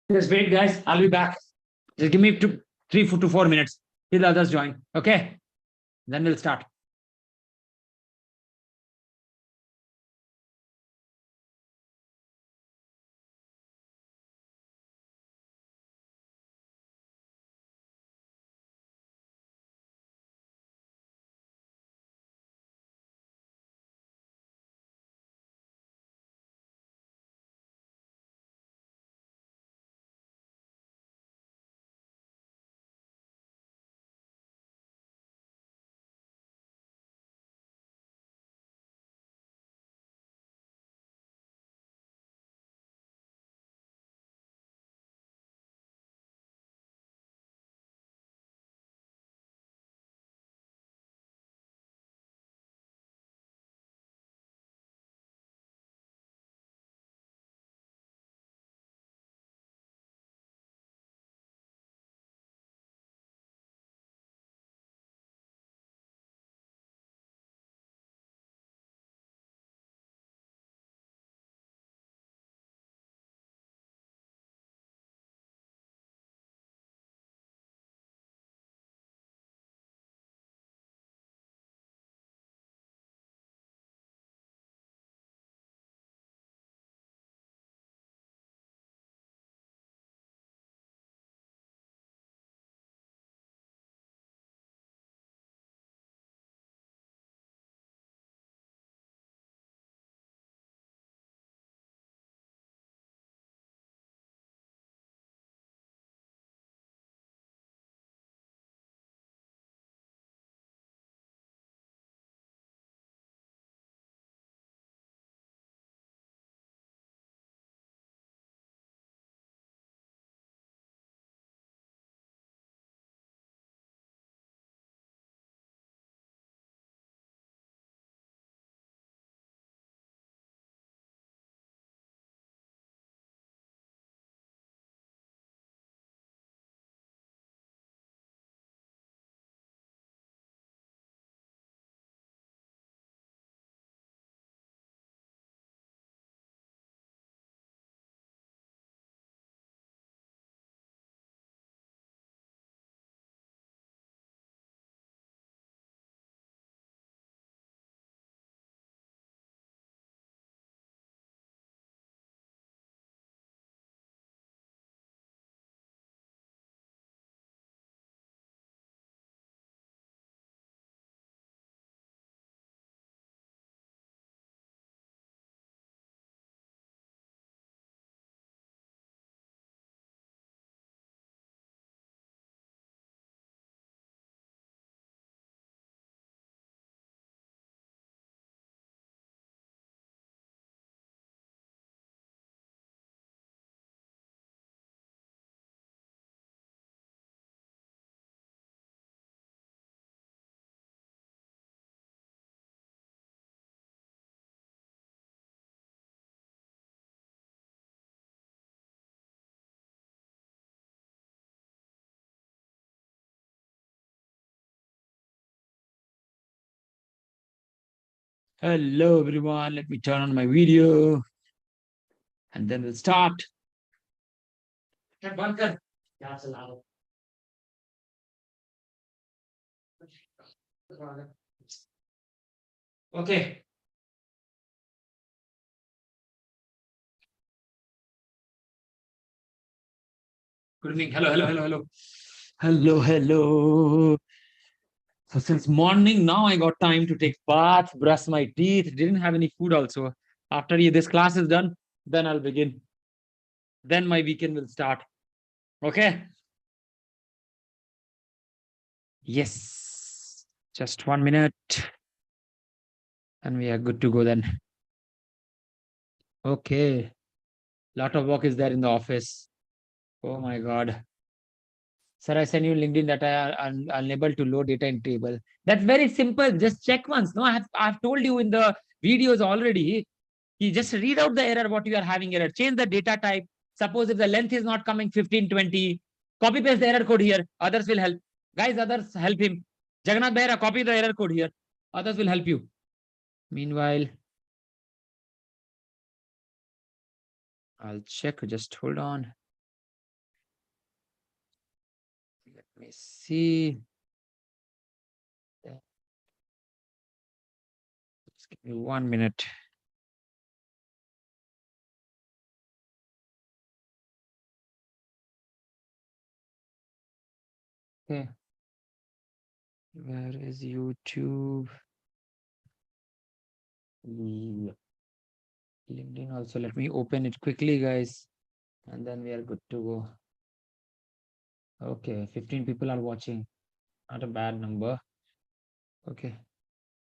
Just wait, guys. I'll be back. Just give me 3 to 4 minutes till the others join. Okay. Then we'll start. Hello, everyone. Let me turn on my video and then we'll start. Okay. Good evening. Hello, hello, hello, hello. Hello, hello. So since morning, now I got time to take bath, brush my teeth. Didn't have any food also. After this class is done, then I'll begin. Then my weekend will start. Okay. Yes. Just 1 minute. And we are good to go then. Okay. Lot of work is there in the office. Oh my God. Sir, I sent you LinkedIn that I am unable to load data in table. That's very simple. Just check once. No, I've told you in the videos already. You just read out the error, what you are having error. Change the data type. Suppose if the length is not coming 15, 20, copy paste the error code here. Others will help. Guys, others help him. Jagannath Behra, copy the error code here. Others will help you. Meanwhile, I'll check. Just hold on. Let me see. Just give me 1 minute. Okay. Where is YouTube? Yeah. LinkedIn also. Let me open it quickly, guys. And then we are good to go. Okay, 15 people are watching. Not a bad number. Okay.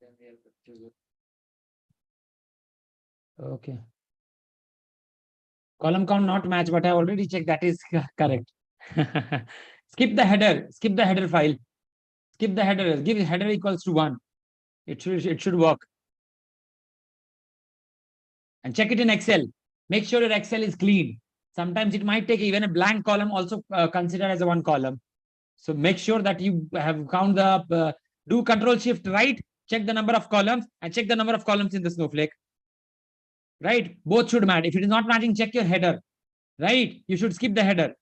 Then we are good to go. Okay. Column count not match, but I already checked that is correct. Skip the header. Skip the header file. Skip the header. Give header equals to 1. It should work. And check it in Excel. Make sure your Excel is clean. Sometimes it might take even a blank column also considered as a one column. So make sure that you have count the do Control Shift right. Check the number of columns and check the number of columns in the Snowflake. Right? Both should match. If it is not matching, check your header. Right? You should skip the header.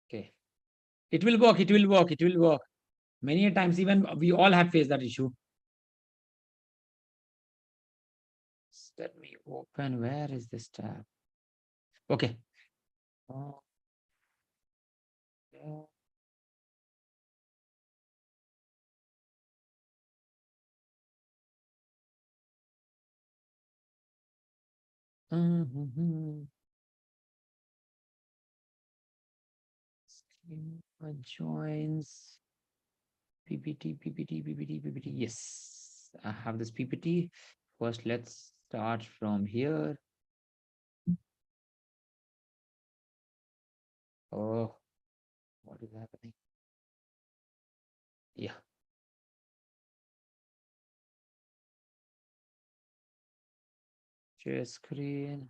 Okay. It will work. It will work. It will work. Many times, even we all have faced that issue. Let me open. Where is this tab? Okay. Oh. Yeah. Joins PPT. Yes, I have this PPT. First, let's start from here. Oh, what is happening? Yeah. Share screen.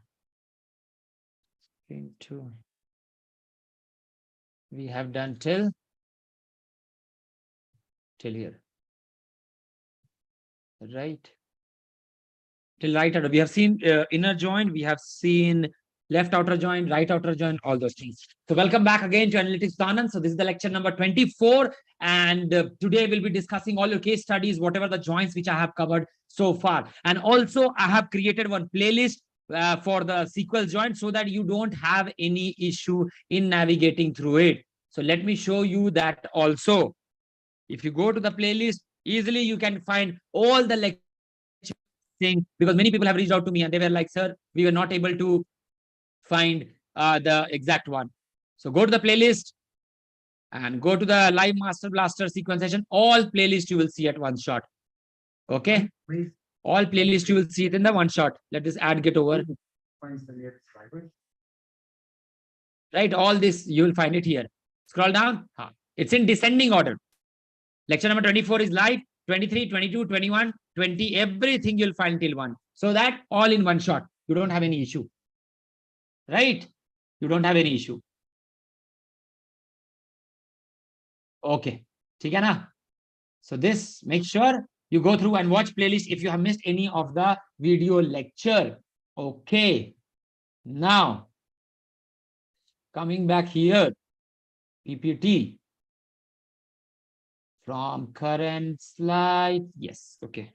Screen 2. We have done till here. Right. Till right outer. We have seen inner join. We have seen left outer join, right outer join, all those things. So welcome back again to Analytics Anand. So this is the lecture number 24. And today we'll be discussing all your case studies, whatever the joins which I have covered so far. And also I have created one playlist for the SQL join so that you don't have any issue in navigating through it. So let me show you that also. If you go to the playlist, easily you can find all the lectures thing, because many people have reached out to me and they were like, sir, we were not able to find the exact one. So go to the playlist and go to the live master blaster sequence session. All playlist you will see at one shot. Okay. All playlist you will see it in the one shot. Let this ad get over. Right. All this you will find it here. Scroll down. It's in descending order. Lecture number 24 is live. 23, 22, 21, 20, everything you'll find till 1. So that all in one shot. You don't have any issue. Right? You don't have any issue. Okay. So this, make sure you go through and watch playlist if you have missed any of the video lecture. Okay. Now, coming back here, PPT. From current slide. Yes. Okay.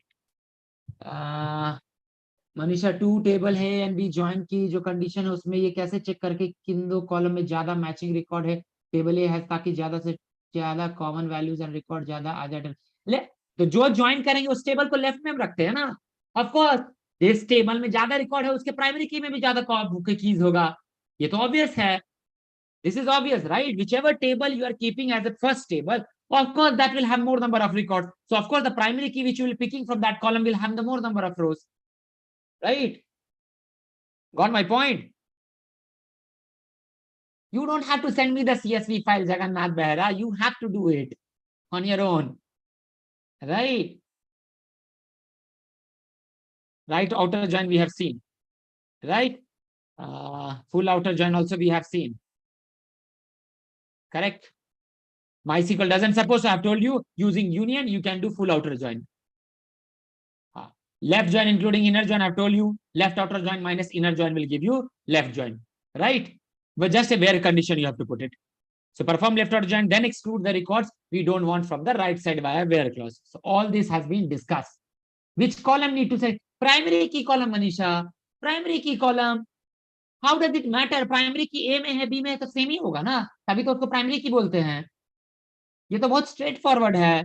Manisha 2 table है NB join की जो condition है उसमें ये कैसे check करके किन दो कॉलम में ज्यादा मैचिंग रिकॉर्ड है टेबल ए है ताकि ज्यादा से ज्यादा कॉमन वैल्यूज एंड रिकॉर्ड ज्यादा आ जाए ले तो जो ज्वाइन करेंगे उस टेबल को लेफ्ट में हम रखते हैं ना ऑफ कोर्स इस टेबल में ज्यादा रिकॉर्ड है उसके प्राइमरी की में भी ज्यादा कीज होगा ये तो ऑब्वियस है this is obvious right whichever table you are keeping as a first table of course that will have more number of records, so of course the primary key which you will picking from that column will have the more number of rows. Right? Got my point? You don't have to send me the CSV file, Jagannath Behra. You have to do it on your own. Right? Right outer join we have seen. Right? Full outer join also we have seen. Correct? MySQL doesn't suppose, so I have told you, using union, you can do full outer join. Left join including inner join, I've told you, left outer join minus inner join will give you left join. right? But just a bare condition you have to put it. So perform left outer join, then exclude the records we don't want from the right side via where clause. So all this has been discussed. Which column need to say? Primary key column, Manisha. Primary key column. How does it matter? Primary की ए में है, B में है, तो same ही होगा ना, तभी तो उसको प्राइमरी की बोलते हैं. ये तो बहुत स्ट्रेट फॉरवर्ड है.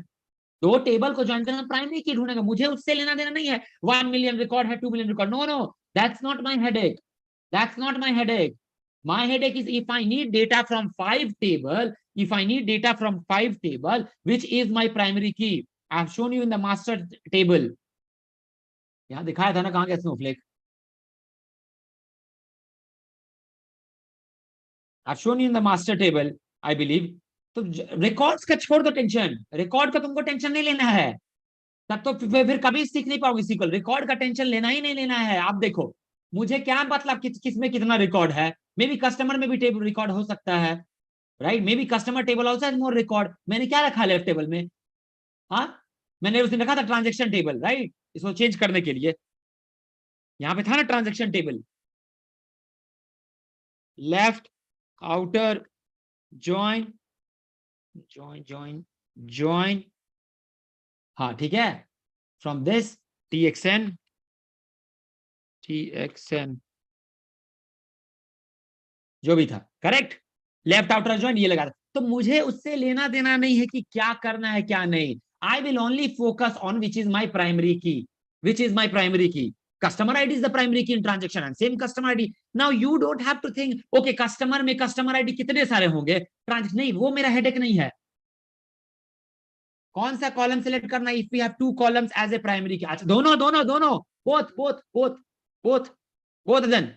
दो टेबल को ज्वाइन करना, प्राइमरी की ढूंढेगा, मुझे उससे लेना देना नहीं है. 1 मिलियन रिकॉर्ड है, 2 million record, no no, that's not my headache. That's not my headache. My headache is if I need data from 5 table, if I need data from 5 table, which is my primary key? I have shown you in the master table. यहाँ दिखाया था ना, कहाँ गया Snowflake? I've shown you in the master table, I believe. तो records का छोड़ दो टेंशन, रिकॉर्ड का तुमको टेंशन नहीं लेना है, तब तो फिर कभी सीख नहीं पाओगे सीक्वल. रिकॉर्ड का टेंशन लेना ही नहीं लेना है. आप देखो, मुझे क्या मतलब किस में कितना रिकॉर्ड है. मे बी कस्टमर में भी टेबल रिकॉर्ड हो सकता है, right? May be customer table also has more record. मैंने क्या रखा लेफ्ट टेबल में? हाँ, मैंने उस दिन रखा था ट्रांजेक्शन टेबल, राइट? इसको चेंज करने के लिए यहाँ पे था ना transaction table. Left outer join, join, हाँ ठीक है. फ्रॉम दिस txn जो भी था, करेक्ट. लेफ्ट आउटर ज्वाइन ये लगा था. तो मुझे उससे लेना देना नहीं है कि क्या करना है क्या नहीं. I will only focus on which is my primary की. विच इज माई प्राइमरी की? Customer ID is the primary key in transaction and same customer ID. Now you don't have to think, okay, customer में customer ID कितने सारे होंगे, नहीं, वो मेरा headache नहीं है. कौन सा कॉलम सिलेक्ट करना? If we have 2 columns as a primary key. अच्छा, दोनों both then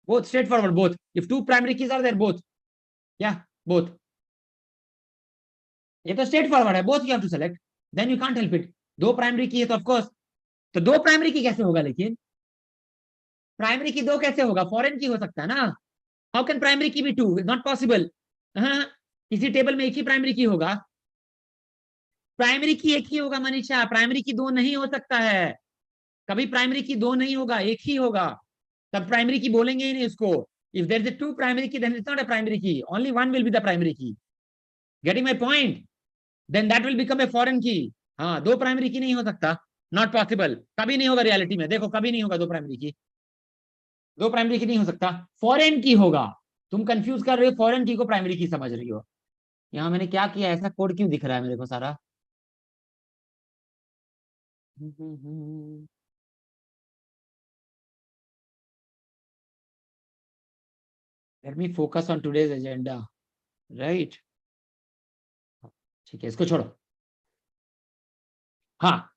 both straightforward, both. If 2 primary keys are there, both. Yeah, both. ये तो स्ट्रेट फॉरवर्ड है, both you have to select, then you can't help it. 2 primary key है तो of course, तो 2 primary की कैसे होगा? लेकिन प्राइमरी की 2 कैसे होगा? फॉरेन की हो सकता है ना. हाउ कैन प्राइमरी की बी 2? Not possible. किसी टेबल में एक ही प्राइमरी की होगा. प्राइमरी की एक ही होगा मनीषा, प्राइमरी की 2 नहीं हो सकता है. कभी प्राइमरी की 2 नहीं होगा, एक ही होगा. तब प्राइमरी की बोलेंगे ही नहीं उसको. If there is a 2 primary key, then it's not a primary key. Only one will be the primary key. Getting my point? Then that will become a foreign key. हाँ, 2 प्राइमरी की नहीं हो सकता, not possible. कभी नहीं होगा reality में. देखो, कभी नहीं होगा 2 प्राइमरी की. 2 प्राइमरी की नहीं हो सकता, फॉरेन की होगा. तुम कंफ्यूज कर रहे हो, फॉरेन की को प्राइमरी की समझ रही हो. यहाँ मैंने क्या किया, ऐसा कोड क्यों दिख रहा है मेरे को सारा? Let me focus on today's agenda, right? ठीक है, इसको छोड़ो. हाँ,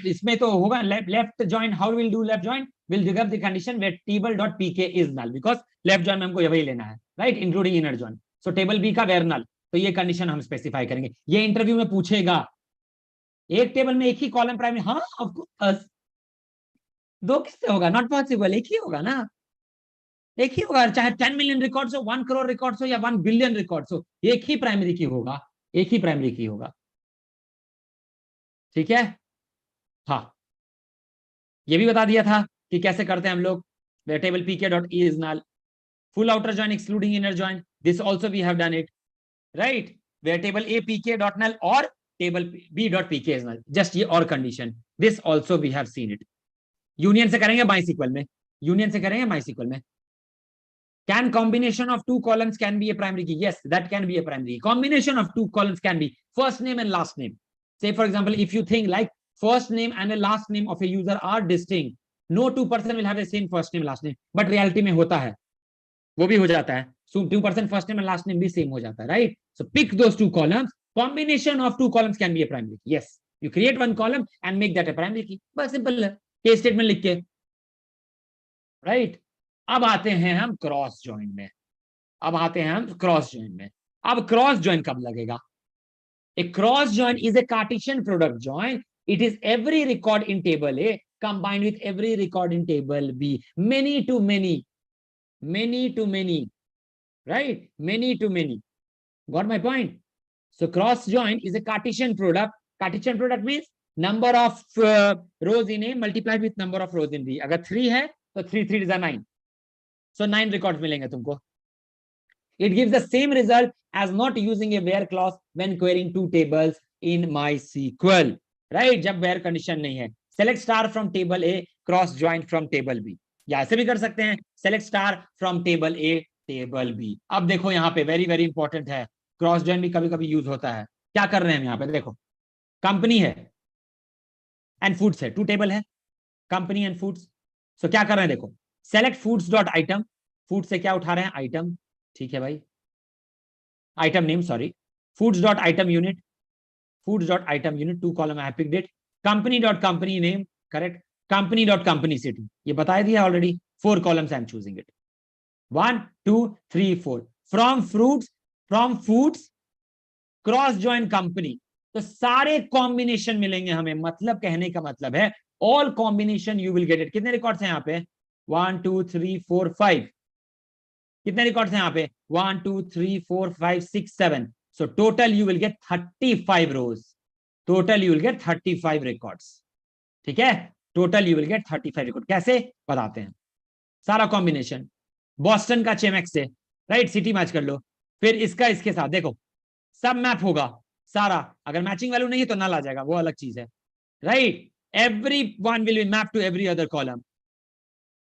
इसमें तो होगा left join. How will do left join? Will dig up the condition where table dot PK is null, because left join में हमको यही लेना है, राइट? Including inner join. So table B का वेयर नल, तो ये कंडीशन हम स्पेसिफाई करेंगे. ये इंटरव्यू में पूछेगा. एक टेबल में एक ही कॉलम प्राइमरी, हाँ ऑफकोर्स. 2 किससे होगा? Not possible. एक ही होगा ना, एक ही होगा. चाहे 10 मिलियन रिकॉर्ड्स हो, 1 करोड़ रिकॉर्ड्स हो, या 1 बिलियन रिकॉर्ड्स हो, एक ही प्राइमरी की होगा, एक ही प्राइमरी की होगा. ठीक है. हाँ, ये भी बता दिया था कि कैसे करते हैं हम लोग. Table pk dot e is null. Full outer join excluding inner join. This also we have done it, right? Where table a pk dot null or table b dot pk is null. Just ये और condition. This also we have seen it. Union से करेंगे MySQL में. Union से करेंगे MySQL में. Can combination of 2 columns can be a primary key? Yes, that can be a primary key. Combination of 2 columns can be first name and last name. Say for example, if you think like first name and the last name of a user are distinct, no 2 person will have the same first name last name, but reality में होता है, वो भी हो जाता है. So 2 person first name and last name भी same हो जाता है, right? So pick those 2 columns. Combination of 2 columns can be a primary key. Yes, you create 1 column and make that a primary key. बस simple है, case statement लिख के, right? अब आते हैं हम क्रॉस ज्वाइन में. अब क्रॉस ज्वाइन कब लगेगा? A cross join is a Cartesian product join. It is every record in table A combined with every record in table B. Many to many, right? Many to many. Got my point? So cross join is a Cartesian product. Cartesian product means number of rows in A multiplied with number of rows in B. अगर 3 है तो 3 3 is a 9. So 9 records मिलेंगे तुमको. It gives the same result as not using a where clause when querying two tables in MySQL. Right? जब where condition नहीं है. Select star from table A, cross join from table B. या ऐसे भी कर सकते हैं. Select star from table A, table B. अब देखो यहाँ पे very very important है. क्रॉस जॉइन भी कभी कभी यूज होता है. क्या कर रहे हैं हम यहाँ पे? देखो, कंपनी है एंड फूड्स है, टू टेबल है, कंपनी एंड फूड्स. सो क्या कर रहे हैं? देखो, select foods dot item. Food से क्या उठा रहे हैं? आइटम. ठीक है भाई, item name, sorry, foods dot item unit, foods dot item unit, two column है, pick date, company dot company name, correct, company dot company city, ये बता दिया already, 4 columns I am choosing it, 1 2 3 4, from fruits, from foods, cross join company. तो सारे combination मिलेंगे हमें. मतलब कहने का मतलब है all combination you will get it. कितने रिकॉर्ड्स हैं यहाँ पे? 1 2 3 4 5. कितने रिकॉर्ड्स हैं यहाँ पे? 1 2 3 4 5 6 7. So total you will get 35 rows. Total you will get 35 records. ठीक है, total you will get 35 record. कैसे बताते हैं? सारा कॉम्बिनेशन बॉस्टन का चेमेक्स से, राइट, सिटी मैच कर लो, फिर इसका इसके साथ, देखो सब मैप होगा सारा. अगर मैचिंग वैल्यू नहीं है तो नल आ जाएगा, वो अलग चीज है, right. Every one will be map to every other column,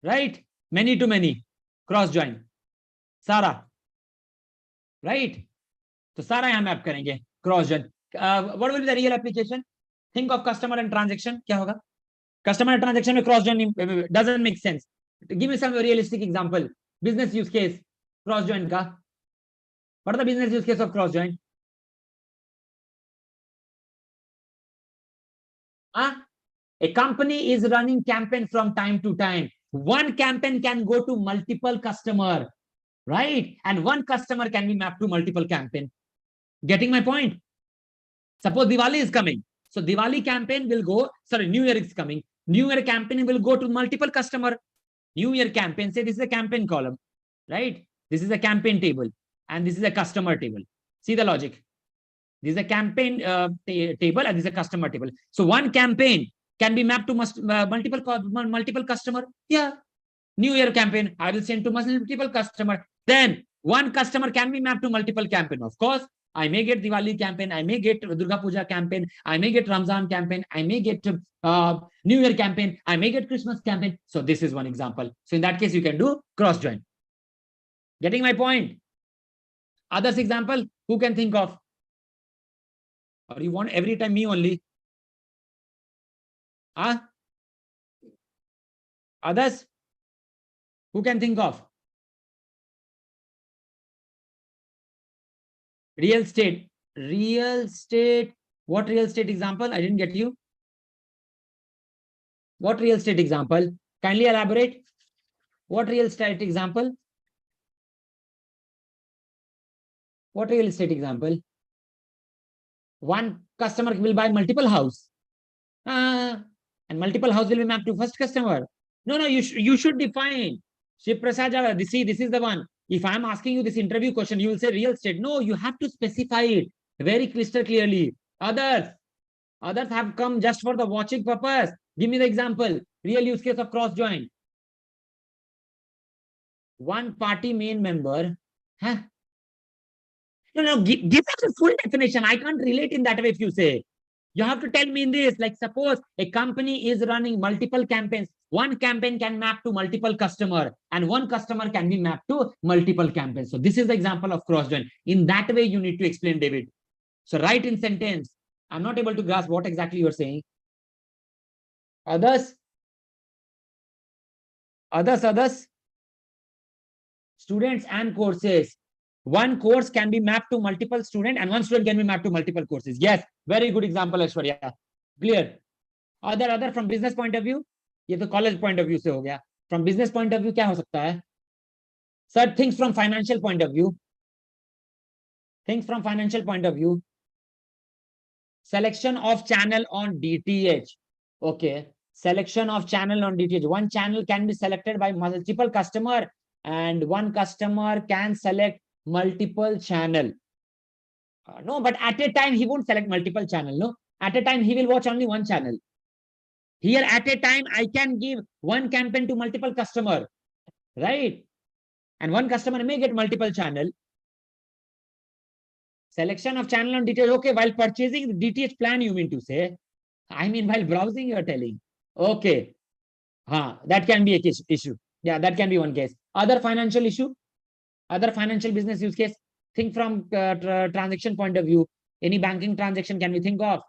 right. Many to many, cross join, सारा, राइट. तो सारा यहां मैप करेंगे, cross join. What will be the real application? Think of customer and transaction. क्या होगा? Customer and transaction में cross join doesn't make sense. Give me some realistic example. Business use case cross join का. What are the business use case of cross join? A company is running campaign from time to time. One campaign can go to multiple customer, right? And one customer can be mapped to multiple campaign. Getting my point? Suppose Diwali is coming. So Diwali campaign will go, sorry, New Year is coming. New Year campaign will go to multiple customer. New Year campaign, say this is a campaign column, right? This is a campaign table and this is a customer table. See the logic. This is a campaign table and this is a customer table. So one campaign can be mapped to multiple customer. Yeah. New Year campaign, I will send to multiple customer. Then one customer can be mapped to multiple campaign. Of course, I may get Diwali campaign, I may get Durga Puja campaign, I may get Ramzan campaign, I may get New Year campaign, I may get Christmas campaign. So this is one example. So in that case, you can do cross join. Getting my point? Others example, who can think of? Or you want every time me only? Others? Who can think of? Real estate. Real estate. What real estate example? I didn't get you. What real estate example? Kindly elaborate. What real estate example? What real estate example? One customer will buy multiple house. And multiple house will be mapped to first customer. No, you should define. Shiv Prasad, this is the one. If I'm asking you this interview question, you will say real estate. No, you have to specify it very crystal clearly. Others have come just for the watching purpose. Give me the example. Real use case of cross join. One party main member. Huh? No, give us a full definition. I can't relate in that way if you say. You have to tell me in this, like suppose a company is running multiple campaigns. One campaign can map to multiple customer and one customer can be mapped to multiple campaigns. So this is the example of cross join. In that way, you need to explain, David. So write in sentence. I'm not able to grasp what exactly you're saying. Others? Students and courses. One course can be mapped to multiple students and one student can be mapped to multiple courses. Yes, very good example, Aishwarya. Clear. Other from business point of view, ये तो college point of view से हो गया. From business point of view क्या हो सकता है? Sir, things from financial point of view. Things from financial point of view. Selection of channel on DTH. Okay. Selection of channel on DTH. One channel can be selected by multiple customer and one customer can select multiple channel. No, but at a time he won't select multiple channel. No, at a time he will watch only one channel. Here at a time I can give one campaign to multiple customer, right? And one customer may get multiple channel. Selection of channel and details. Okay, while purchasing the DTH plan, you mean to say? I mean, while browsing, you're telling. Okay. That can be a case issue. Yeah, that can be one case. Other financial issue, other financial business use case. Think from transaction point of view. Any banking transaction can we think of?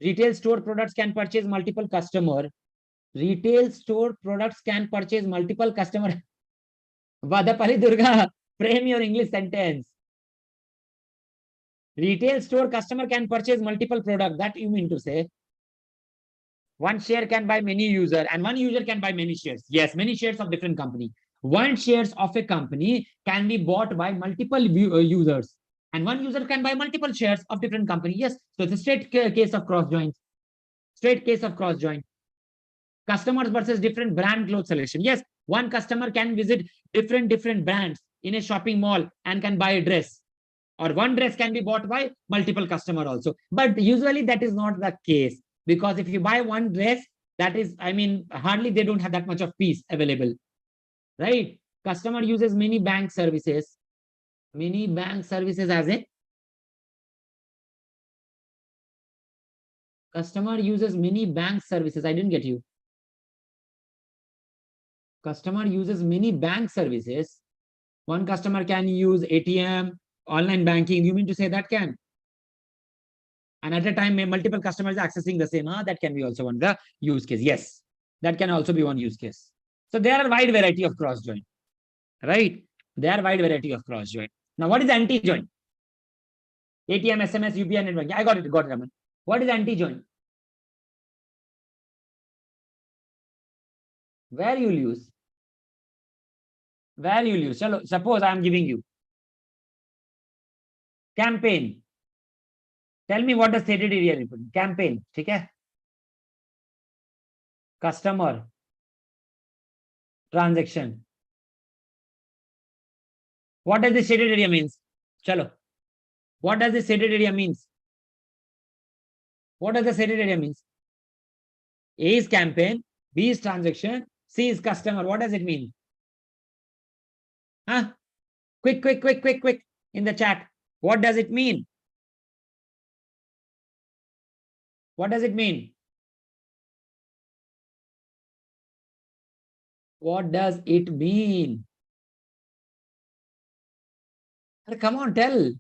Retail store products can purchase multiple customer. Retail store products can purchase multiple customer. Vadapali Durga, frame your English sentence. Retail store customer can purchase multiple products. That you mean to say? One share can buy many user and one user can buy many shares. Yes, many shares of different company. One shares of a company can be bought by multiple users and one user can buy multiple shares of different company. Yes, so it's a straight case of cross join. Straight case of cross join. Customers versus different brand clothes selection. Yes, one customer can visit different brands in a shopping mall and can buy a dress, or one dress can be bought by multiple customer also. But usually that is not the case, because if you buy one dress, that is, I mean, hardly they don't have that much of piece available, right? Customer uses many bank services. Many bank services as a customer uses many bank services. I didn't get you. Customer uses many bank services. One customer can use ATM, online banking. You mean to say that can? And at a time, multiple customers accessing the same. That can be also one the use case. Yes, that can also be one use case. So there are a wide variety of cross join, right? There are wide variety of cross join. Now, what is anti join? ATM, SMS, UPI, net banking. I got it, Raman. What is anti join? Where you'll use? Where you'll use? Chalo, suppose I am giving you campaign. Tell me what the stated area represents. Campaign, okay? Customer, transaction. What does the shaded area means? Chalo. What does the shaded area means? What does the shaded area means? A is campaign, B is transaction, C is customer. What does it mean? Huh? Quick in the chat. What does it mean? What does it mean? What does it mean? Come on, tell.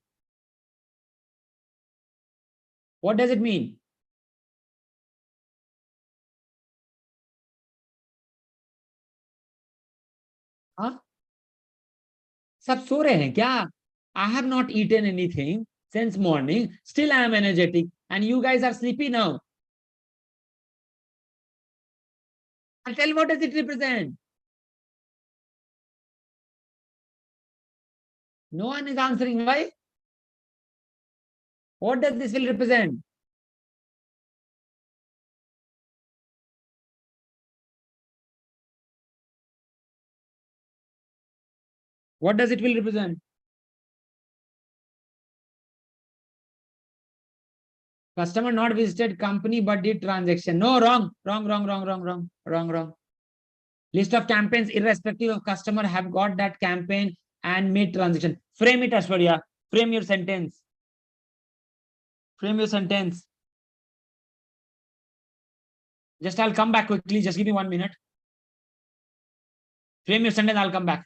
What does it mean? Huh? सब सो रहे हैं क्या? I have not eaten anything since morning. Still I am energetic. And you guys are sleepy now. I'll tell what does it represent? No one is answering. Why? What does this will represent? What does it will represent? Customer not visited company but did transaction. No, wrong. Wrong. List of campaigns irrespective of customer have got that campaign and made transaction. Frame it, Ashwarya. Frame your sentence. Frame your sentence. Just I'll come back quickly. Just give me 1 minute. Frame your sentence. I'll come back.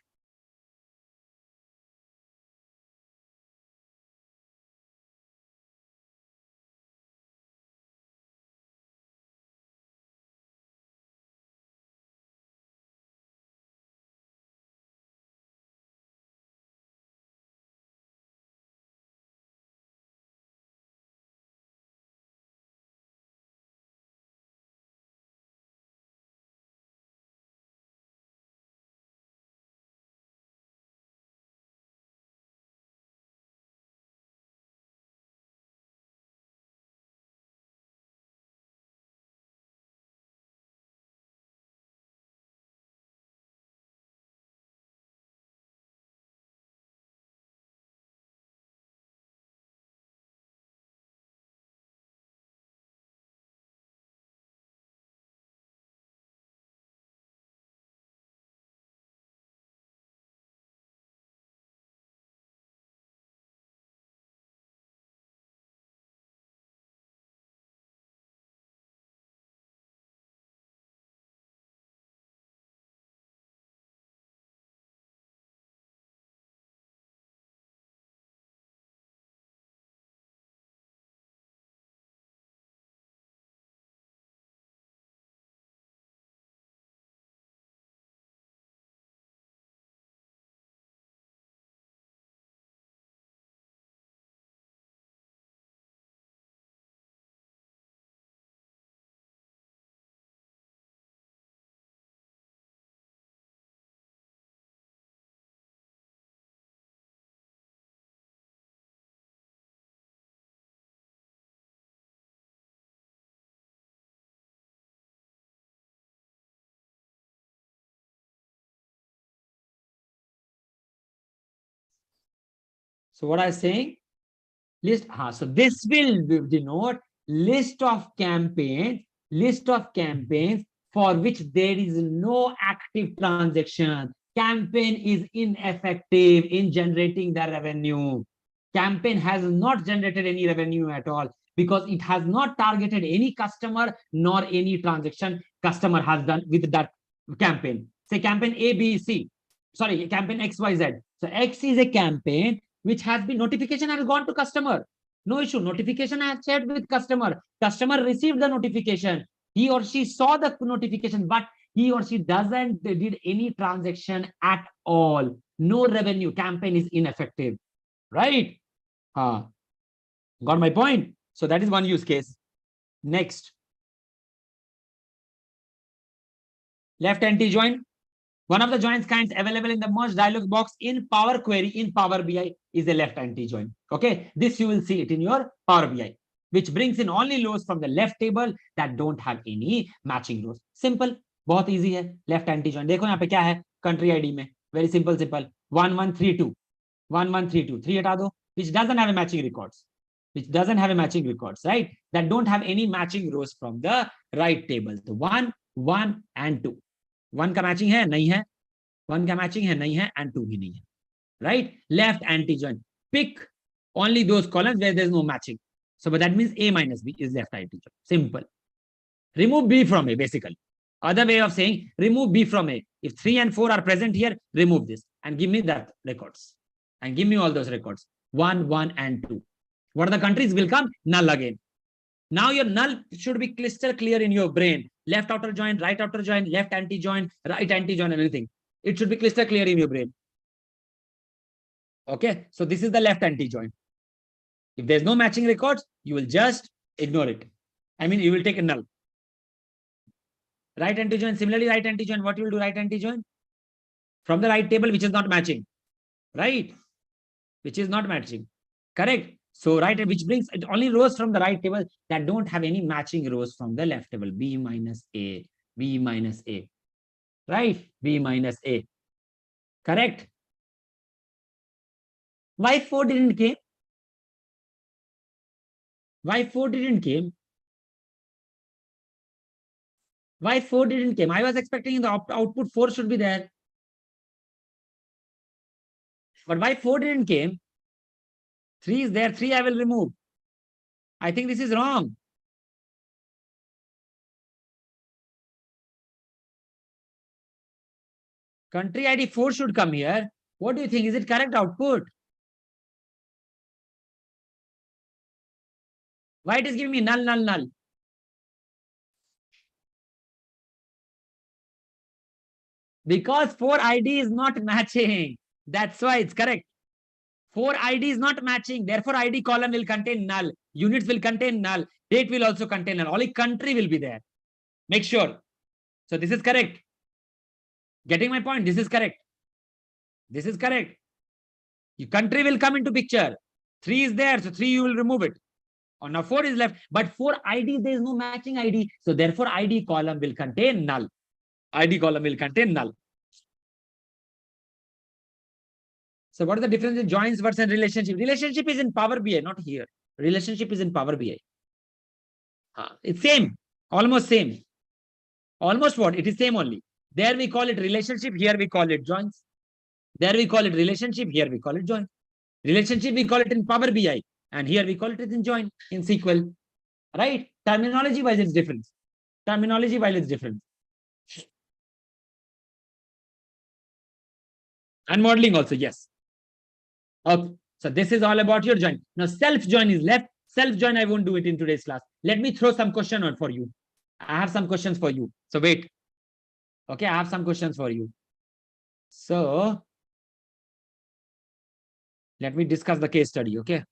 So what I was saying, list. So this will denote list of campaigns for which there is no active transaction. Campaign is ineffective in generating the revenue. Campaign has not generated any revenue at all because it has not targeted any customer nor any transaction customer has done with that campaign. Say campaign A, B, C. Sorry, campaign X, Y, Z. So X is a campaign which has been notification has gone to customer. No issue. Notification has shared with customer. Customer received the notification. He or she saw the notification, but he or she doesn't did any transaction at all. No revenue. Campaign is ineffective. Right? Got my point? So that is one use case. Next. Left anti-join. One of the joins kinds available in the merge dialog box in Power Query in Power BI is a left anti-join. Okay, this you will see it in your Power BI, which brings in only rows from the left table that don't have any matching rows. Simple, बहुत easy है. Left anti-join. देखो यहाँ पे क्या है country ID में. Very simple. 1132. 1132. 3 हटा दो. Which doesn't have a matching records. Right? That don't have any matching rows from the right table. So 1, 1 and 2. 1 का मैचिंग है नहीं है 1 का मैचिंग है नहीं है and 2 भी नहीं है right left anti join pick only those columns where there is no matching so but that means A minus B is left anti join simple remove B from A basically other way of saying remove B from A if 3 and 4 are present here remove this and give me that records and give me all those records 1 1 and 2 what are the countries will come null again. Now your null should be crystal clear in your brain. Left outer join, right outer join, left anti-join, right anti-join, and everything. It should be crystal clear in your brain. Okay, so this is the left anti-join. If there's no matching records, you will just ignore it. I mean, you will take a null. Right anti-join, similarly, right anti-join, what you will do right anti-join? From the right table, which is not matching. Right? Which is not matching. Correct? So right, which brings it only rows from the right table that don't have any matching rows from the left table. B minus A, B minus A, right? B minus A, correct? Why 4 didn't came? Why 4 didn't came? Why 4 didn't came? I was expecting the output 4 should be there. But why 4 didn't came? 3 is there, 3 I will remove. I think this is wrong. Country ID 4 should come here. What do you think? Is it correct output? Why it is giving me null, null, null? Because 4 ID is not matching. That's why it's correct. 4 ID is not matching. Therefore, ID column will contain null. Units will contain null. Date will also contain null. Only country will be there. Make sure. So this is correct. Getting my point? This is correct. This is correct. Your country will come into picture. 3 is there. So 3 you will remove it. Oh, now 4 is left. But 4 ID, there is no matching ID. So therefore, ID column will contain null. ID column will contain null. So what is the difference in joins versus relationship? Relationship is in Power BI, not here. Relationship is in Power BI. It's same, almost same. Almost what? It is same only. There we call it relationship, here we call it joins. There we call it relationship, here we call it join. Relationship we call it in Power BI, and here we call it in join, in SQL. Right? Terminology wise it's different. Terminology wise it's different. And modeling also, yes. Okay, so this is all about your join. Now self-join is left. Self-join, I won't do it in today's class. Let me throw some question on for you. I have some questions for you. So wait. Okay, I have some questions for you. So let me discuss the case study, okay?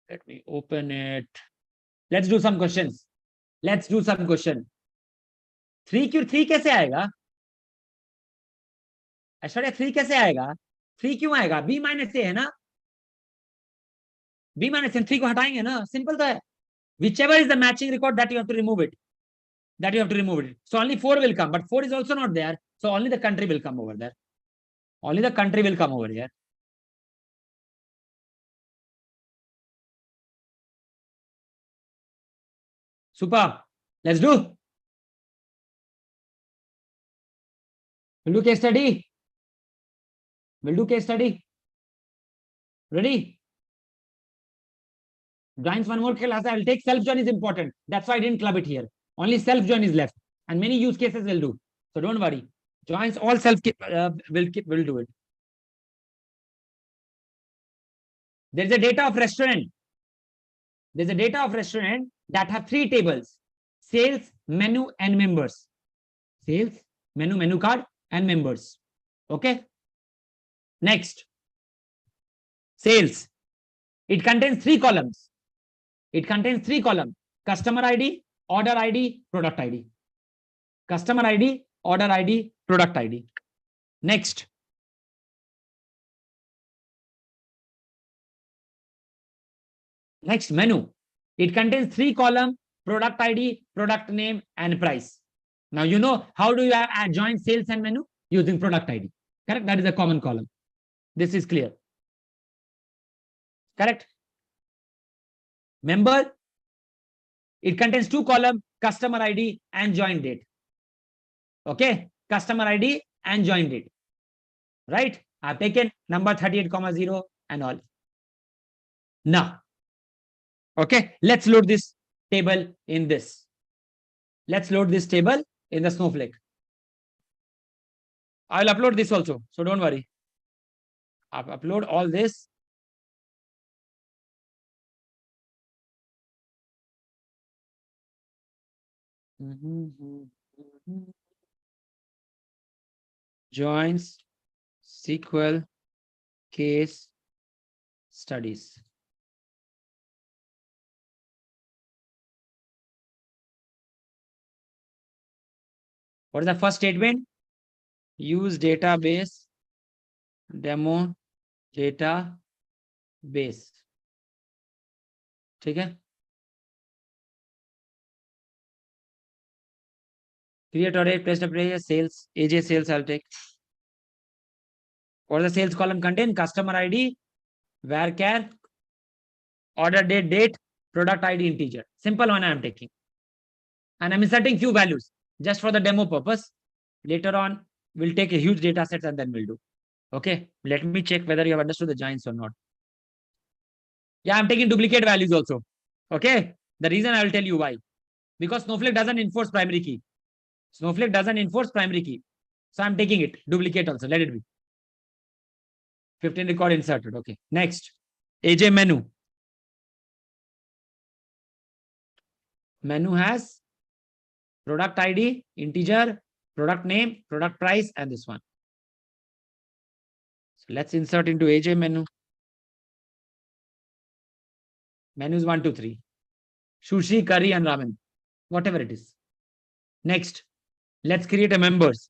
Let me open it. Let's do some questions. Let's do some question. 3 क्यों 3 कैसे आएगा? ऐश्वर्या 3 कैसे आएगा? 3 क्यों आएगा? B minus ए है ना? B minus 3 को हटाएंगे ना? सिंपल तो है. Whichever is the matching record that you have to remove it. That you have to remove it. So only 4 will come, but 4 is also not there. So only the country will come over there. Only the country will come over here. Super. Let's do. We'll do case study. We'll do case study. Ready? Joins one more class. I'll take self-join is important. That's why I didn't club it here. Only self-join is left. And many use cases will do. So don't worry. Joins all will do it. There's a data of restaurant. There's a data of restaurant that have 3 tables: sales, menu, and members. Sales, menu card, and members. Okay. Next, sales. It contains 3 columns. It contains 3 columns: customer ID, order ID, product ID. Customer ID, order ID, product ID. Next. Next, menu. It contains 3 columns: product ID, product name, and price. Now, you know how do you join sales and menu? Using product ID. Correct? That is a common column. This is clear. Correct? Member. It contains 2 columns: customer ID and join date. Okay? Customer ID and join date. Right? I've taken number 38,0 and all. Now, okay, let's load this table in this. Let's load this table in the Snowflake. I'll upload this also, so don't worry. I'll upload all this. Joins SQL case studies. What is the first statement? Use database demo database. ठीक है? Create order, place the sales, AJ sales I'll take. What does the sales column contain? Customer ID, varchar, order date, product ID integer. Simple one I am taking. And I'm inserting few values just for the demo purpose. Later on, we'll take a huge data set and then we'll do. Okay, let me check whether you have understood the joins or not. Yeah, I'm taking duplicate values also. Okay, the reason I will tell you why. Because Snowflake doesn't enforce primary key. Snowflake doesn't enforce primary key. So I'm taking it, duplicate also, let it be. 15 record inserted. Okay, next, AJ menu. Menu has product ID, integer, product name, product price, and this one. So let's insert into AJ menu. Menus 1, 2, 3. Sushi, curry, and ramen. Whatever it is. Next, let's create a members.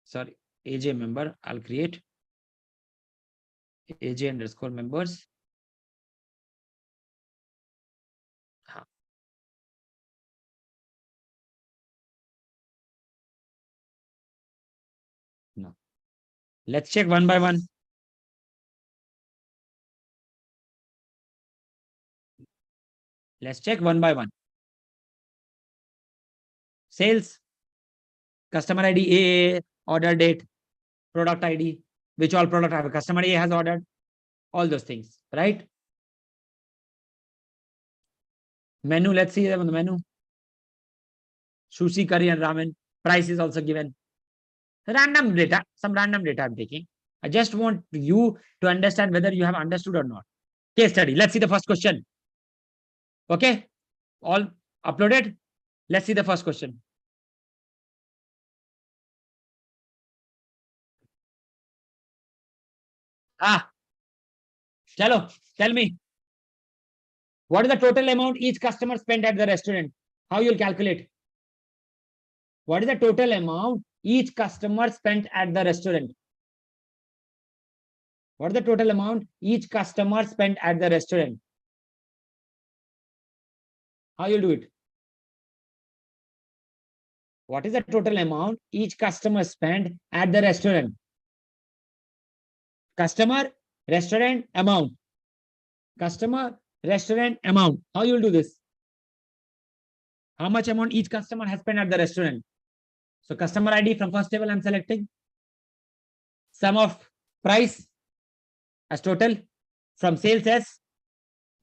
Sorry, AJ member. I'll create AJ underscore members. No. Let's check one by one. Let's check one by one. Sales, customer ID, AA, order date, product ID, which all product have a customer A has ordered, all those things, right? Menu, let's see them on the menu. Sushi, curry, and ramen. Price is also given. Random data, some random data I'm taking. I just want you to understand whether you have understood or not. Case study. Let's see the first question. Okay, all uploaded. Let's see the first question. Chalo, tell me. What is the total amount each customer spent at the restaurant? How you'll calculate? What is the total amount each customer spent at the restaurant? What is the total amount each customer spent at the restaurant? How you'll do it? What is the total amount each customer spent at the restaurant? Customer, restaurant, amount. Customer, restaurant, amount. How you will do this? How much amount each customer has spent at the restaurant? So customer ID from first table I'm selecting. Sum of price as total from sales as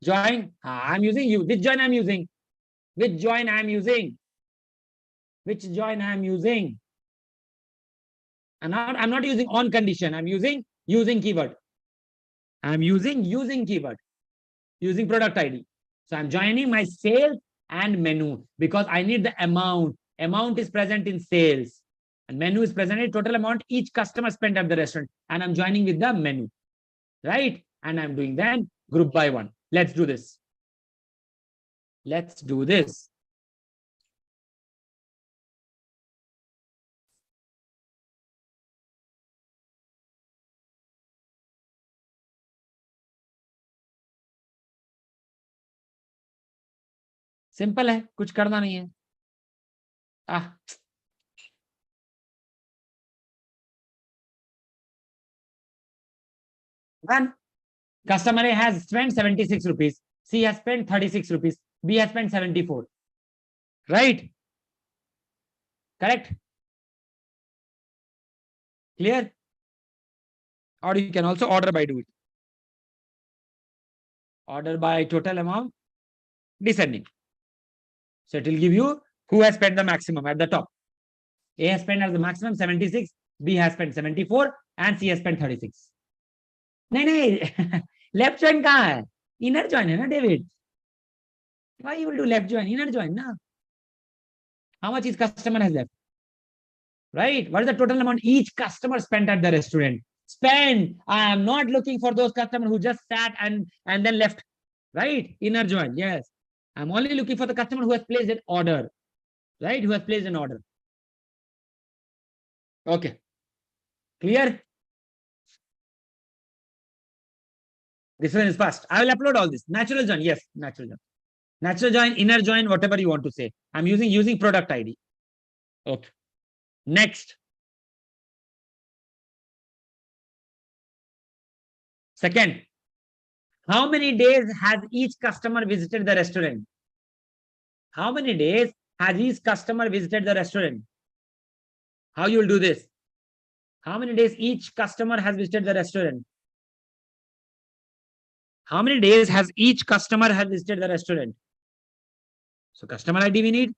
join. I'm using you. Which join I'm using? Which join I'm using? Which join I'm using? I'm not using on condition. I'm using keyword. I'm using keyword. Using product ID. So I'm joining my sales and menu because I need the amount. Amount is present in sales and menu is present in total amount each customer spent at the restaurant. And I'm joining with the menu, right? And I'm doing then group by one. Let's do this. Let's do this. Simple है, कुछ करना नहीं है. One customer A has spent 76 rupees. C has spent 36 rupees. B has spent 74. Right? Correct? Clear? Or you can also order by do it. Order by total amount descending. So it will give you who has spent the maximum at the top. A has spent as the maximum 76, B has spent 74, and C has spent 36. नहीं left join कहाँ है? Inner join है ना, David? Why you will do left join? Inner join ना? How much each customer has left? Right? What is the total amount each customer spent at the restaurant? Spend. I am not looking for those customers who just sat and then left. Right? Inner join. Yes. I'm only looking for the customer who has placed an order. Right? Who has placed an order. Okay. Clear? This one is fast. I will upload all this. Natural join. Yes. Natural join. Natural join, inner join, whatever you want to say. I'm using product ID. Okay. Next. Second, how many days has each customer visited the restaurant? How many days has each customer visited the restaurant? How you will do this? How many days each customer has visited the restaurant? How many days has each customer has visited the restaurant? So customer ID we need.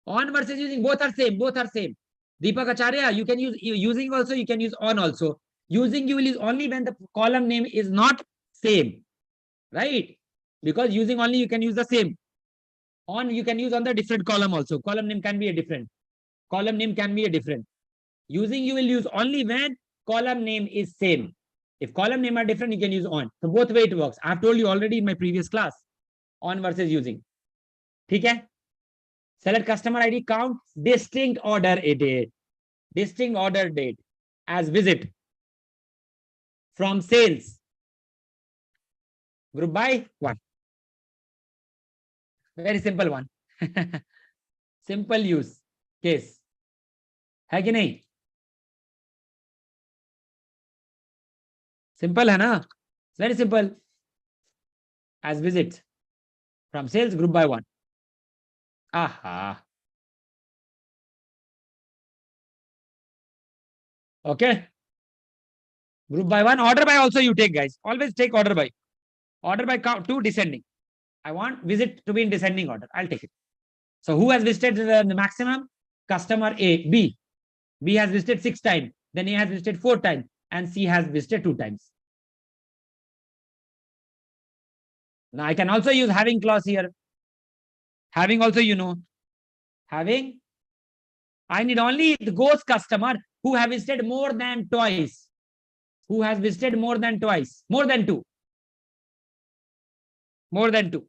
On versus using, both are same. Both are same. Deepak Acharya, you can use using also, you can use on also. Using you will use only when the column name is not same, right? Because using only you can use the same. On you can use on the different column also. Column name can be a different. Column name can be a different. Using you will use only when column name is same. If column name are different, you can use on. So both way it works. I have told you already in my previous class. On versus using. Okay? Select customer ID count, distinct order date. Distinct order date as visit. From sales. Group by one. Very simple one. Simple use case. है कि नहीं? Simple है ना? Very simple. As visit. From sales, group by one. Aha. Okay. Group by one. Order by also you take, guys. Always take order by. Order by count to descending. I want visit to be in descending order. I'll take it. So who has visited the maximum? Customer A. B. B has visited 6 times. Then A has visited 4 times. And C has visited 2 times. Now I can also use having clause here. Having also, you know. Having. I need only those customer who have visited more than twice. Who has visited more than twice. More than 2. More than 2.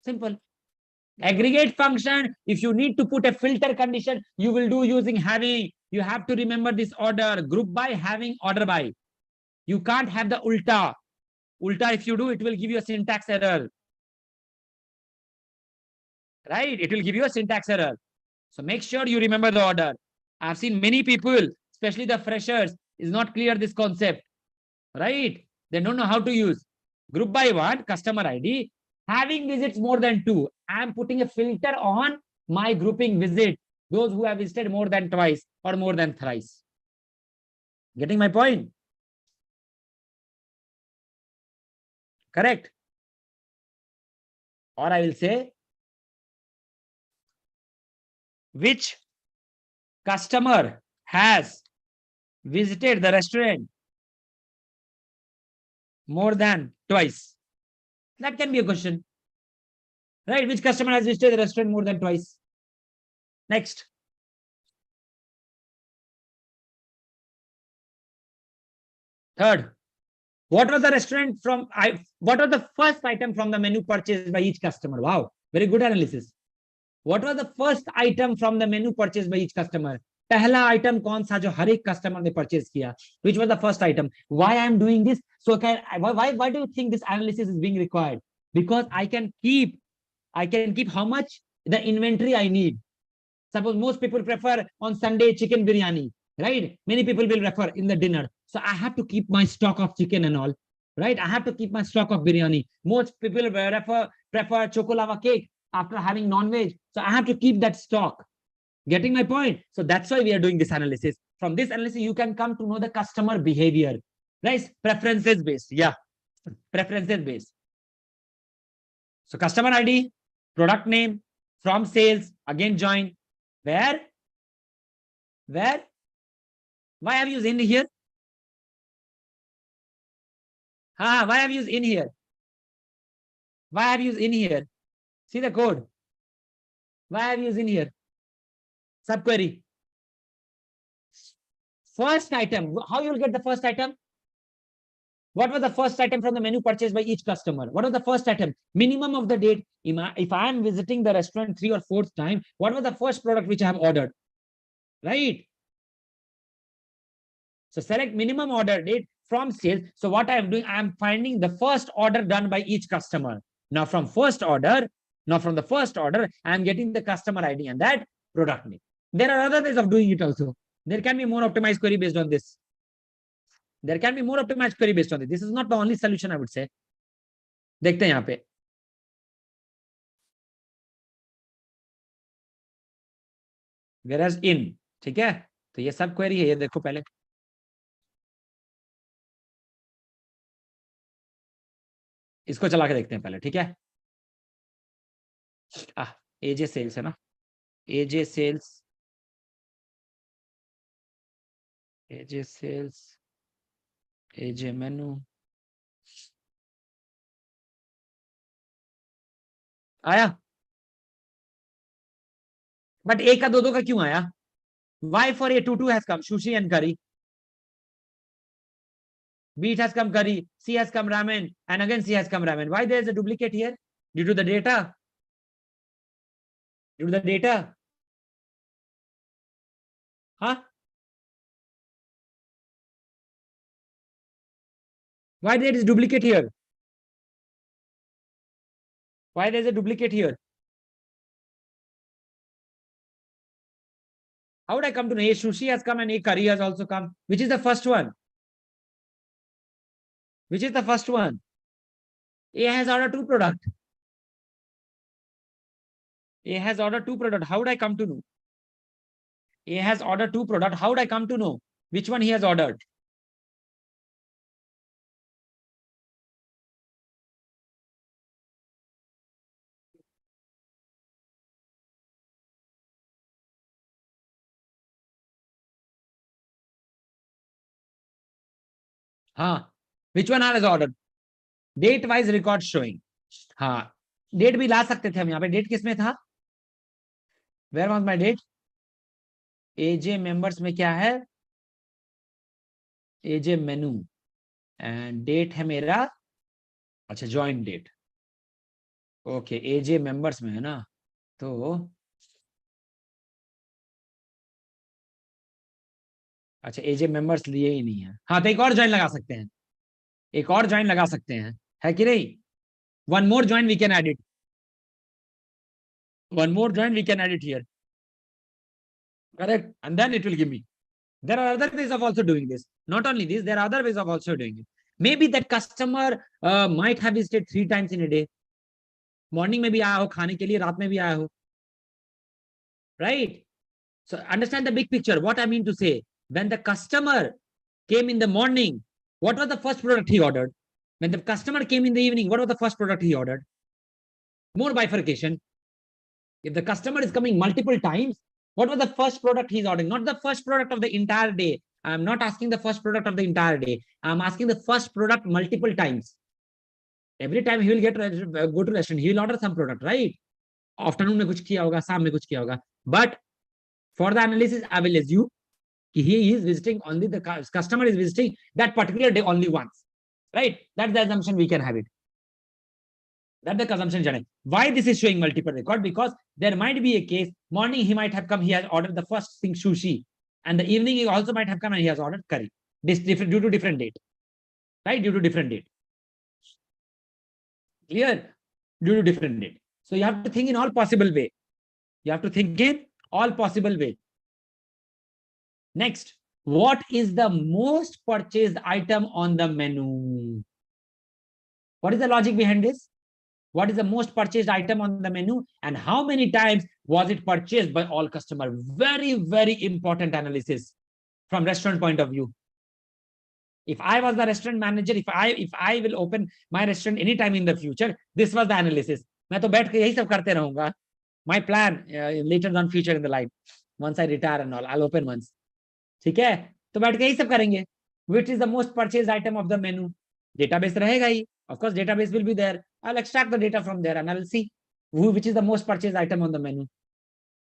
Simple. Aggregate function, if you need to put a filter condition, you will do using having. You have to remember this order. Group by, having, order by. You can't have the ulta. Ulta, if you do, it will give you a syntax error. right? It will give you a syntax error. So make sure you remember the order. I've seen many people, especially the freshers, is not clear this concept, right? They don't know how to use. Group by one, customer ID, having visits more than two. I'm putting a filter on my grouping visit, those who have visited more than twice or more than thrice. Getting my point? Correct? Or I will say, which customer has visited the restaurant more than twice? That can be a question, right? Which customer has visited the restaurant more than twice? Next. Third, what was the restaurant from? What was the first item from the menu purchased by each customer? Wow, very good analysis. What was the first item from the menu purchased by each customer? पहला item कौन सा जो हर एक customer ने purchase किया? Which was the first item? Why I am doing this? So why do you think this analysis is being required? Because I can keep how much the inventory I need. Suppose most people prefer on Sunday chicken biryani, right? Many people will refer in the dinner. So I have to keep my stock of chicken and all, right? I have to keep my stock of biryani. Most people prefer chocolava cake after having non-veg. So I have to keep that stock. Getting my point? So that's why we are doing this analysis. From this analysis, you can come to know the customer behavior, right? Preferences based. Yeah. Preferences based. So customer ID, product name, from sales, again join. Where? Why have you used in here? Why have you used in here? Why have you used in here? See the code. Why have you used in here? Subquery. First item. How you will get the first item? What was the first item from the menu purchased by each customer? What was the first item? Minimum of the date. If I am visiting the restaurant 3rd or 4th time, what was the first product which I have ordered? Right? So select minimum order date from sales. So what I am doing, I am finding the first order done by each customer. Now from the first order, I am getting the customer ID and that product name. There are other ways of doing it also. There can be more optimized query based on this. There can be more optimized query based on this. This is not the only solution, I would say. देखते हैं यहाँ पे. Whereas in, ठीक है? तो ये सब query है, ये देखो पहले. इसको चला के देखते हैं पहले, ठीक है? एजे सेल्स है ना? एजे सेल्स, एजे मेनू आया, बट ए का दो का क्यों आया? Why for A22 has come sushi and curry? B has come curry, C has come ramen, and again C has come ramen. Why there is a duplicate here? Due to the data. Due to the data. Huh? Why there is duplicate here? Why there is a duplicate here? How would I come to know? A sushi has come and A curry has also come. Which is the first one? Which is the first one? A has ordered 2 products. A has ordered 2 products. How would I come to know? A has ordered 2 products. How would I come to know which one he has ordered? Which one has ordered? Date wise record showing. Date भी ला सकते थे हम यहाँ पे. Date किसमें था? Where was my date? AJ members में क्या है? एजे मेनू एंड डेट है मेरा. अच्छा, ज्वाइन डेट. ओके, एजे मेंबर्स में है ना, तो अच्छा एजे मेंबर्स लिए ही नहीं है. तो एक और ज्वाइन लगा सकते हैं. एक और ज्वाइन लगा सकते हैं, है कि नहीं? One more join we can add it. One more join, we can add it here. Correct. And then it will give me. There are other ways of also doing this. Not only this, there are other ways of also doing it. Maybe that customer might have visited 3 times in a day. Morning में भी आया हो खाने के लिए, रात में भी आया हो. Right? So understand the big picture. What I mean to say, when the customer came in the morning, what was the first product he ordered? When the customer came in the evening, what was the first product he ordered? More bifurcation. If the customer is coming multiple times, what was the first product he's ordering? Not the first product of the entire day. I'm not asking the first product of the entire day. I'm asking the first product multiple times. Every time he will go to restaurant, he will order some product, right? Afternoon में कुछ किया होगा, शाम में कुछ किया होगा. But for the analysis, I will assume he is visiting only the customer is visiting that particular day only once, right? That's the assumption we can have it. That's the assumption, Janay. Why this is showing multiple record? Because there might be a case, morning he might have come, he has ordered the first thing sushi, and the evening he also might have come and he has ordered curry. This different due to different date, right? Due to different date. Clear? Due to different date. So you have to think in all possible way. You have to think in all possible way. Next, what is the most purchased item on the menu? What is the logic behind this? What is the most purchased item on the menu and how many times was it purchased by all customers? Very, very important analysis from restaurant point of view. If I was the restaurant manager, if I will open my restaurant anytime in the future, this was the analysis. मैं तो बैठ के यही सब करते रहूंगा. My plan later on future in the life. Once I retire and all, I'll open once. ठीक है? तो बैठ के यही सब करेंगे. Which is the most purchased item of the menu? Database रहेगा ही. Of course, database will be there. I'll extract the data from there and I'll see which is the most purchased item on the menu.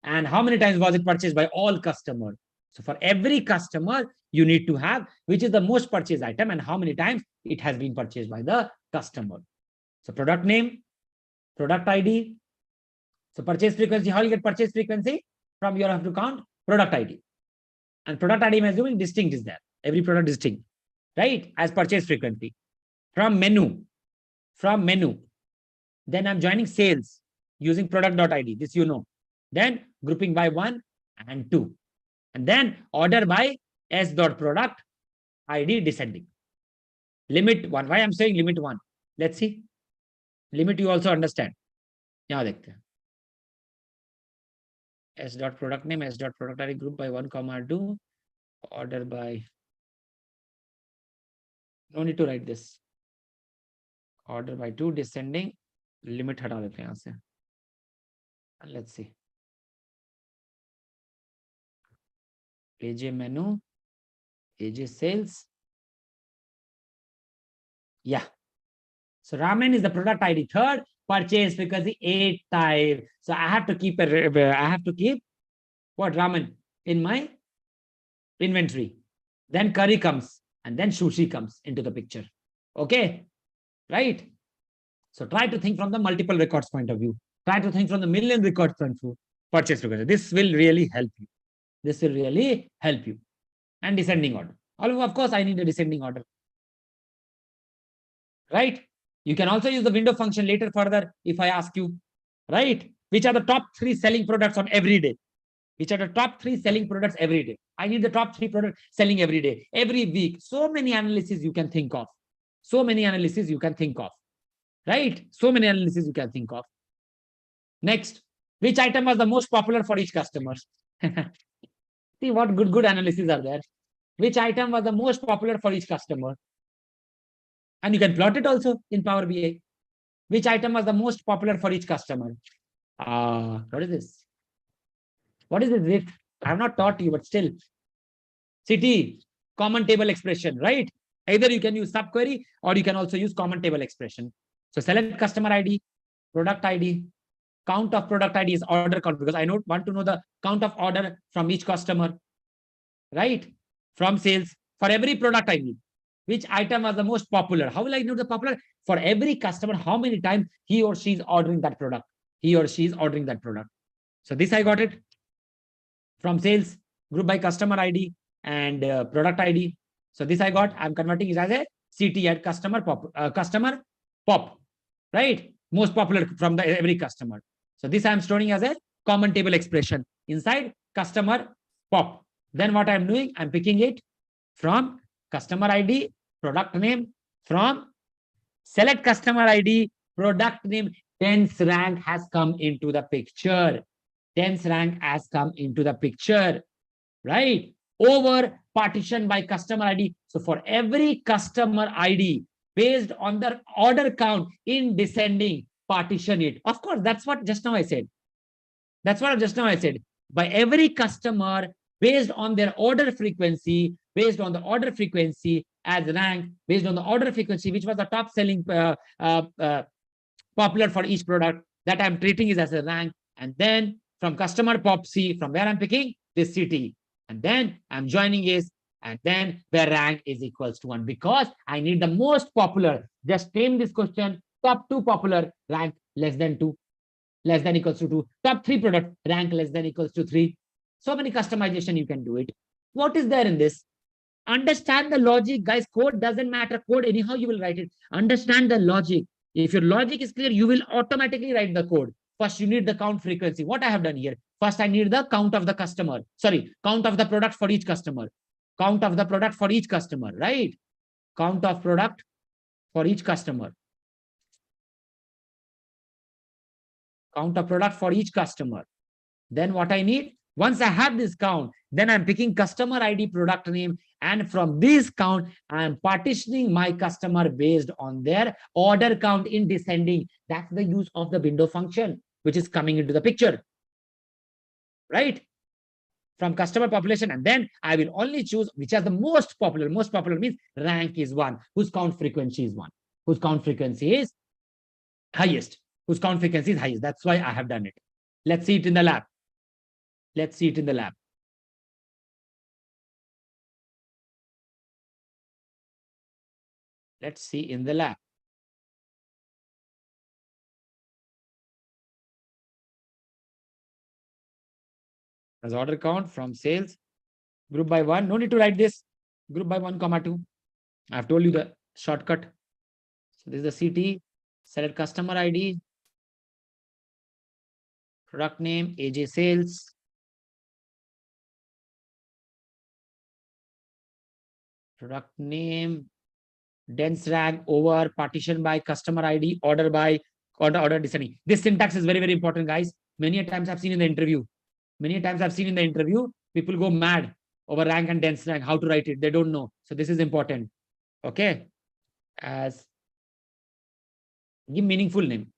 And how many times was it purchased by all customers? So for every customer, you need to have which is the most purchased item and how many times it has been purchased by the customer. So product name, product ID. So purchase frequency, how you get purchase frequency? From you have to count product ID. And product ID, I'm assuming distinct is there. Every product distinct, right? As purchase frequency. From menu. Then I'm joining sales using product.id. This you know. Then grouping by 1 and 2. And then order by s.product ID descending. Limit 1. Why I'm saying limit 1? Let's see. Limit you also understand. यहाँ देखते हैं. s.product name, s.product ID group by 1, 2. Order by. No need to write this. Order by 2 descending. Limit हटा देते हैं यहाँ से. And let's see. AJ menu, AJ sales. Yeah. So ramen is the product ID. Third, purchase frequency 8 type. So I have to keep what ramen in my inventory. Then curry comes and then sushi comes into the picture. Okay, right? So try to think from the multiple records point of view. Try to think from the million records point of view. Purchase frequency. This will really help you. This will really help you. And descending order. Although, of course, I need a descending order. Right? You can also use the window function later further if I ask you. Right? Which are the top 3 selling products on every day? Which are the top 3 selling products every day? I need the top 3 products selling every day, every week. So many analyses you can think of. So many analyses you can think of. Right? So many analyses you can think of. Next, which item was the most popular for each customer? See what good analyses are there. Which item was the most popular for each customer? And you can plot it also in Power BI. Which item was the most popular for each customer? What is this? What is this? I have not taught you, but still. CT, common table expression, right? Either you can use subquery or you can also use common table expression. So select customer ID, product ID, count of product ID is order count because I want to know the count of order from each customer, right? From sales for every product ID. Which item was the most popular? How will I know the popular? For every customer, how many times he or she is ordering that product? He or she is ordering that product. So this I got it from sales, group by customer ID and product ID. So this I got. I'm converting it as a CT at customer pop, right? Most popular from the every customer. So this I'm storing as a common table expression inside customer pop. Then what I'm doing, I'm picking it from customer ID, product name, from select customer ID, product name, tens rank has come into the picture. Tens rank has come into the picture, right? Over partition by customer ID. So for every customer ID, based on the order count in descending, partition it. Of course, that's what just now I said. That's what just now I said. By every customer, based on their order frequency, based on the order frequency as rank, based on the order frequency, which was the top selling popular for each product, that I'm treating is as a rank. And then from customer pop C, from where I'm picking this city. And then I'm joining is, and then where rank is equals to 1, because I need the most popular. Just name this question, top 2 popular, rank less than 2, less than equals to 2. Top 3 product, rank less than equals to 3. So many customization you can do it. What is there in this? Understand the logic, guys. Code doesn't matter. Code, anyhow, you will write it. Understand the logic. If your logic is clear, you will automatically write the code. First, you need the count frequency. What I have done here. First, I need the count of the customer. Sorry, count of the product for each customer. Count of the product for each customer, right? Count of product for each customer. Count of product for each customer. Then what I need, once I have this count, then I'm picking customer ID, product name, and from this count, I'm partitioning my customer based on their order count in descending. That's the use of the window function, which is coming into the picture, right? From customer population, and then I will only choose which are the most popular. Most popular means rank is 1, whose count frequency is 1, whose count frequency is highest, whose count frequency is highest. That's why I have done it. Let's see it in the lab. Let's see it in the lab. Let's see in the lab. As order count from sales, group by 1. No need to write this. Group by 1, 2. I've told you the shortcut. So this is the CT. Select customer ID, product name, AJ sales. Product name, dense rank over partition by customer ID, order by order descending. This syntax is very, very important, guys. Many times I've seen in the interview. Many times I've seen in the interview, people go mad over rank and dense rank, how to write it. They don't know. So this is important. Okay. As give meaningful name.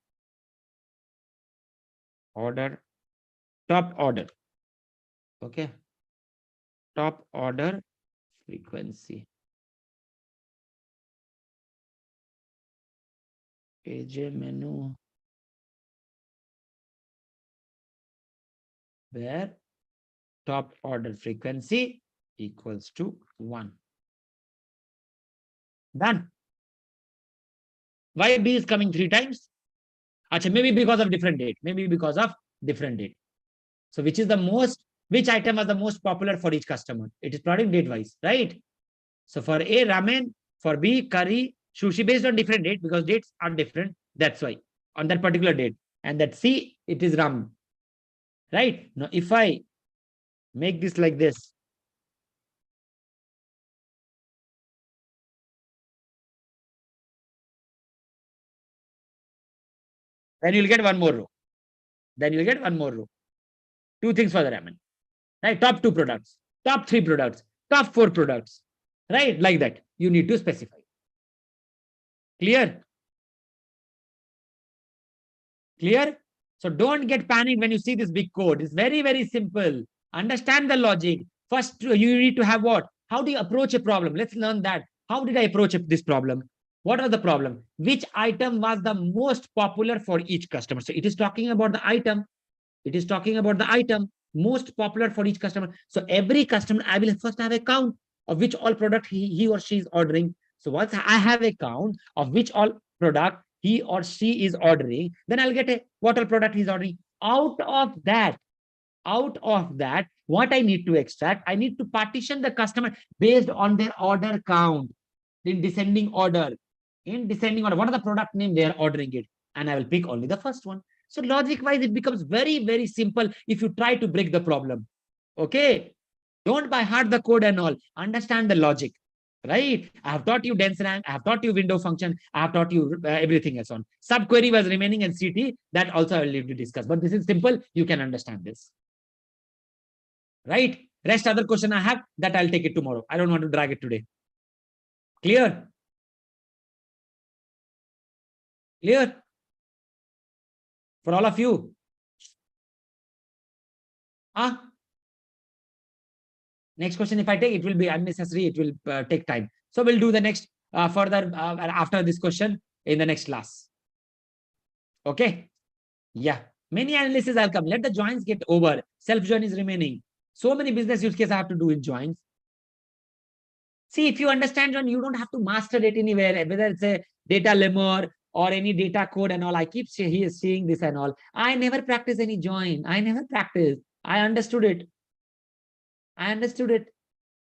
Order, top order. Okay. Top order frequency. AJ menu. Where top order frequency equals to 1. Done. Why B is coming 3 times? Achha, maybe because of different date. Maybe because of different date. So which is the most, which item was the most popular for each customer? It is product date wise, right? So for A, ramen, for B, curry, sushi, based on different date, because dates are different. That's why on that particular date. And that C, it is ramen. Right? Now, if I make this like this, then you'll get one more row. Then you'll get one more row. 2 things for the ramen. Right? Top 2 products, top 3 products, top 4 products. Right? Like that. You need to specify. Clear? Clear? So don't get panicked when you see this big code. It's very, very simple. Understand the logic. First, you need to have what? How do you approach a problem? Let's learn that. How did I approach this problem? What was the problem? Which item was the most popular for each customer? So it is talking about the item. It is talking about the item most popular for each customer. So every customer, I will first have a count of which all product he or she is ordering. So once I have a count of which all product he or she is ordering, then I'll get a what all product he's ordering. Out of that, what I need to extract, I need to partition the customer based on their order count in descending order. In descending order, what are the product name they are ordering it? And I will pick only the first one. So logic wise, it becomes very, very simple if you try to break the problem. Okay. Don't by heart the code and all. Understand the logic. Right? I have taught you dense rank. I have taught you window function. I have taught you everything else on. Subquery was remaining in CT. That also I will leave to discuss. But this is simple. You can understand this. Right? Rest other question I have, that I'll take it tomorrow. I don't want to drag it today. Clear? Clear? For all of you? Next question, if I take, it will be unnecessary. It will take time. So we'll do the next further after this question in the next class. Okay. Yeah. Many analysis I'll come. Let the joins get over. Self join is remaining. So many business use cases I have to do in joins. See, if you understand join, you don't have to master it anywhere, whether it's a data lemma or any data code and all. I keep seeing this and all. I never practice any join. I never practice. I understood it. I understood it.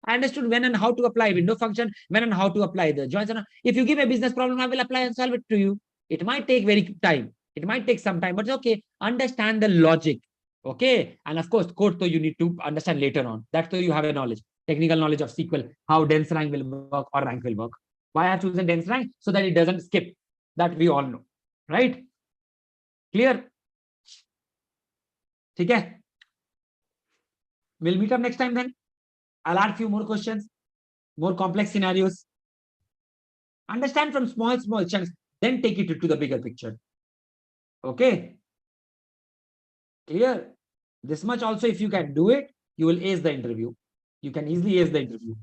I understood when and how to apply window function, when and how to apply the joins. If you give a business problem, I will apply and solve it to you. It might take very time. It might take some time, but it's okay. Understand the logic. Okay. And of course, code, so you need to understand later on. That's so you have a knowledge, technical knowledge of SQL, how dense rank will work or rank will work. Why I have chosen dense rank? So that it doesn't skip. That we all know. Right? Clear? Okay. We'll meet up next time then. I'll add a few more questions, more complex scenarios. Understand from small chunks, then take it to the bigger picture. Okay. Clear? This much also, if you can do it, you will ace the interview. You can easily ace the interview.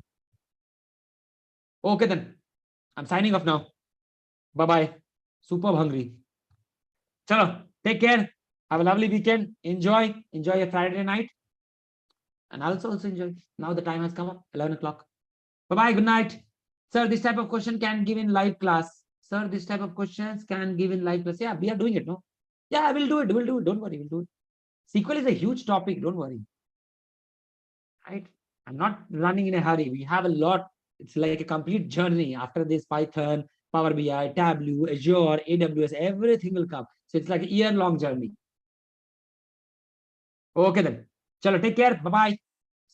Okay then. I'm signing off now. Bye-bye. Superb hungry. Chalo, take care. Have a lovely weekend. Enjoy your Friday night. And I'll also enjoy. Now the time has come up, 11 o'clock. Bye-bye. Good night. Sir, this type of question can give in live class. Sir, this type of questions can give in live class. Yeah, we are doing it, no? Yeah, we'll do it. We'll do it. Don't worry. We'll do it. SQL is a huge topic. Don't worry. Right? I'm not running in a hurry. We have a lot. It's like a complete journey. After this, Python, Power BI, Tableau, Azure, AWS, everything will come. So it's like a year-long journey. Okay then. Chalo, take care. Bye-bye.